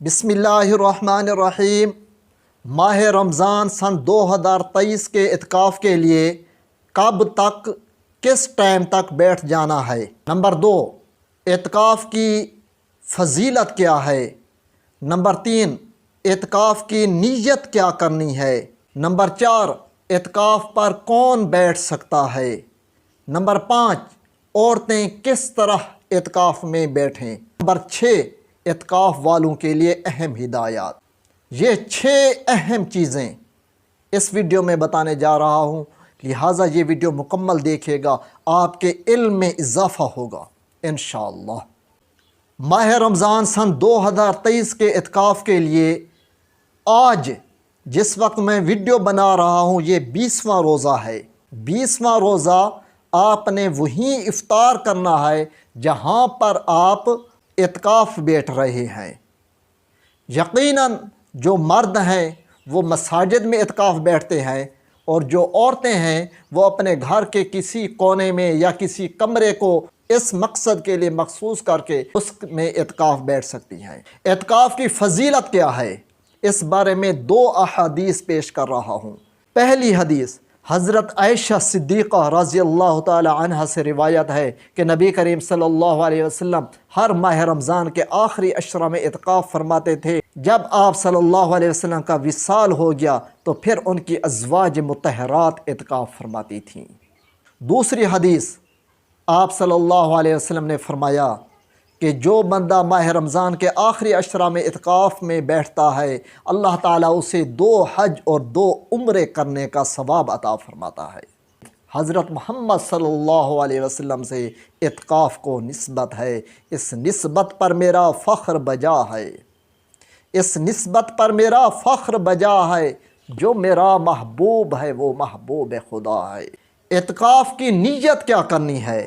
बिस्मिल्लाहिर्रहमानिर्रहीम। माह रमज़ान सन 2023 के इत्काफ़ के लिए कब तक किस टाइम तक बैठ जाना है। नंबर 2, इत्काफ़ की फ़जीलत क्या है। नंबर 3, इत्काफ़ की नीयत क्या करनी है। नंबर 4, इत्काफ़ पर कौन बैठ सकता है। नंबर 5, औरतें किस तरह इत्काफ़ में बैठें। नंबर 6, इत्काफ़ वालों के लिए अहम हिदायत। ये 6 अहम चीज़ें इस वीडियो में बताने जा रहा हूँ, लिहाजा ये वीडियो मुकम्मल देखिएगा, आपके इल्म में इजाफ़ा होगा इंशाअल्लाह। माह रमज़ान सन 2023 के इत्काफ़ के लिए आज जिस वक्त मैं वीडियो बना रहा हूँ ये 20वां रोज़ा है। 20वां रोज़ा आपने वहीं इफ्तार करना है जहाँ पर आप इत्काफ़ बैठ रहे हैं। यकीनन जो मर्द हैं वो मसाजिद में इत्काफ़ बैठते हैं और जो औरतें हैं वो अपने घर के किसी कोने में या किसी कमरे को इस मकसद के लिए मखसूस करके उसमें इत्काफ़ बैठ सकती हैं। इत्काफ़ की फ़जीलत क्या है, इस बारे में 2 अहादीस पेश कर रहा हूँ। पहली हदीस हज़रत आयशा सिद्दीक़ा रज़ी अल्लाह ताला अन्हा से रिवायत है कि नबी करीम सल्लल्लाहु अलैहि वसल्लम हर माह रमज़ान के आखिरी अशरा में इत्काफ़ फरमाते थे। जब आप सल्लल्लाहु अलैहि वसल्लम का विसाल हो गया तो फिर उनकी अज़वाज मुतहरात इत्काफ़ फरमाती थीं। दूसरी हदीस आप सल्लल्लाहु अलैहि वसल्लम ने फरमाया कि जो बंदा माह रमज़ान के आखिरी अशरा में इत्काफ़ में बैठता है अल्लाह ताला उसे 2 हज और 2 उम्रे करने का सवाब अता फरमाता है। हज़रत मोहम्मद सल्लल्लाहु अलैहि वसल्लम से इत्काफ़ को निस्बत है। इस निस्बत पर मेरा फ़ख्र बजा है, इस निस्बत पर मेरा फ़ख्र बजा है। जो मेरा महबूब है वो महबूब खुदा है। इत्काफ़ की नीयत क्या करनी है,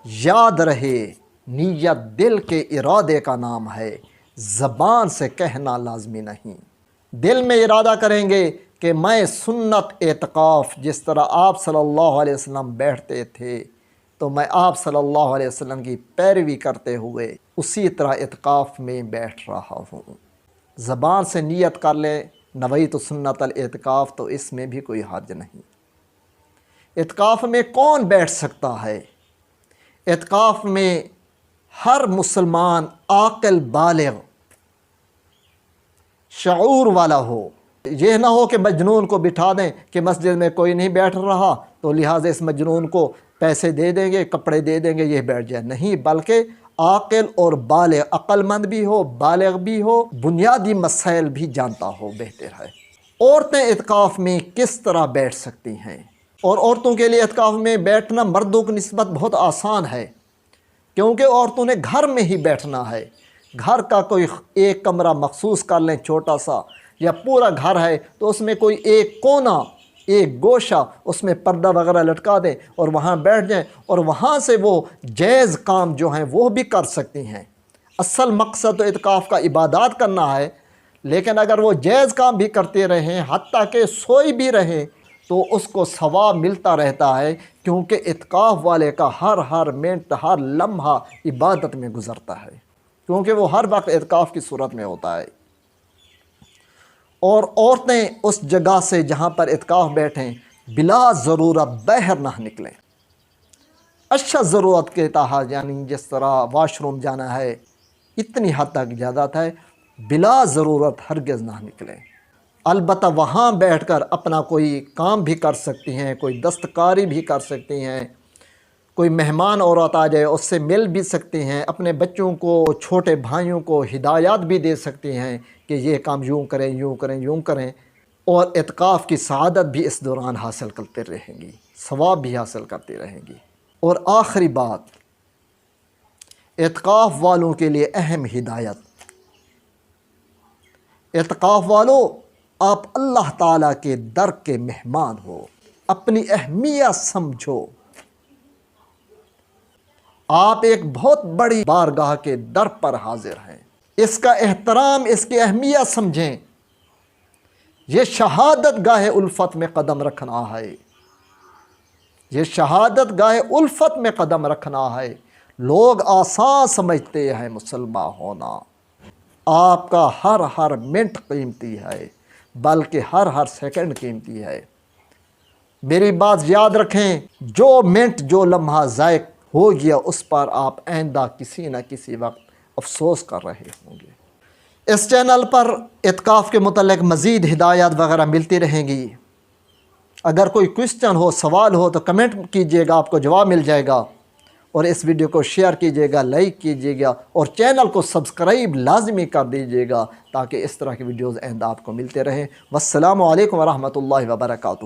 याद रहे नीयत दिल के इरादे का नाम है, ज़बान से कहना लाजमी नहीं। दिल में इरादा करेंगे कि मैं सुन्नत इत्काफ़ जिस तरह आप सल्लल्लाहु अलैहि वसल्लम बैठते थे तो मैं आप सल्लल्लाहु अलैहि वसल्लम की पैरवी करते हुए उसी तरह इत्काफ़ में बैठ रहा हूँ। ज़बान से नीयत कर ले नवैत सुन्नत अल इत्काफ़, तो इसमें भी कोई हर्ज नहीं। इत्काफ़ में कौन बैठ सकता है। इत्काफ़ में हर मुसलमान आक़िल बालिग़ शऊर वाला हो। यह ना हो कि मजनून को बिठा दें कि मस्जिद में कोई नहीं बैठ रहा तो लिहाजा इस मजनून को पैसे दे देंगे, कपड़े दे देंगे, यह बैठ जाए। नहीं, बल्कि आक़िल और बालिग़, अक्लमंद भी हो, बालिग़ भी हो, बुनियादी मसाइल भी जानता हो, बेहतर है। औरतें इत्काफ़ में किस तरह बैठ सकती हैं। और औरतों के लिए इत्काफ़ में बैठना मर्दों की निस्बत बहुत आसान है, क्योंकि औरतों ने घर में ही बैठना है। घर का कोई एक कमरा मखसूस कर लें छोटा सा, या पूरा घर है तो उसमें कोई एक कोना, एक गोशा, उसमें पर्दा वगैरह लटका दें और वहाँ बैठ जाएं और वहाँ से वो जायज़ काम जो हैं वो भी कर सकती हैं। असल मकसद तो इत्काफ़ का इबादत करना है, लेकिन अगर वो जायज़ काम भी करते रहें हत्ता कि सोई भी रहें तो उसको सवाब मिलता रहता है, क्योंकि इत्काफ़ वाले का हर मिनट, हर लम्हा इबादत में गुज़रता है, क्योंकि वो हर वक्त इत्काफ़ की सूरत में होता है। और औरतें उस जगह से जहाँ पर इत्काफ़ बैठें बिला ज़रूरत बाहर ना निकलें। अच्छा ज़रूरत के तहत, यानी जिस तरह वाशरूम जाना है, इतनी हद तक इजाज़त है, बिला ज़रूरत हरगिज़ ना निकलें। अलबत्ता वहाँ बैठकर अपना कोई काम भी कर सकती हैं, कोई दस्तकारी भी कर सकती हैं, कोई मेहमान औरत आ जाए उससे मिल भी सकती हैं, अपने बच्चों को, छोटे भाइयों को हिदायत भी दे सकती हैं कि ये काम यूँ करें, यूँ करें, यूँ करें। और इत्काफ़ की सआदत भी इस दौरान हासिल करते रहेंगी, सवाब भी हासिल करती रहेंगी। और आखिरी बात, इत्काफ़ वालों के लिए अहम हिदायत। इत्काफ़ वालों, आप अल्लाह ताला के दर के मेहमान हो, अपनी अहमियत समझो। आप एक बहुत बड़ी बारगाह के दर पर हाजिर हैं, इसका एहतराम, इसकी अहमियत समझें। ये शहादत गाह उल्फत में कदम रखना है, ये शहादत गाह उल्फत में कदम रखना है। लोग आसान समझते हैं मुसलमान होना, آپ کا ہر منٹ قیمتی ہے، بلکہ ہر سیکنڈ قیمتی ہے۔ میری بات یاد رکھیں، جو منٹ جو لمحہ ضائع ہو گیا اس پر آپ آئندہ کسی نہ کسی وقت افسوس کر رہے ہوں گے۔ اس چینل پر اعتکاف کے متعلق مزید ہدایات وغیرہ ملتی رہیں گی۔ اگر کوئی کوئسچن ہو، سوال ہو تو کمنٹ کیجئے گا، آپ کو جواب مل جائے گا۔ اور اس ویڈیو کو شیئر کیجئے گا، لائک کیجئے گا اور چینل کو سبسکرائب لازمی کر دیجئے گا تاکہ اس طرح کی ویڈیوز آئندہ آپ کو ملتے رہیں۔ والسلام علیکم ورحمۃ اللہ وبرکاتہ۔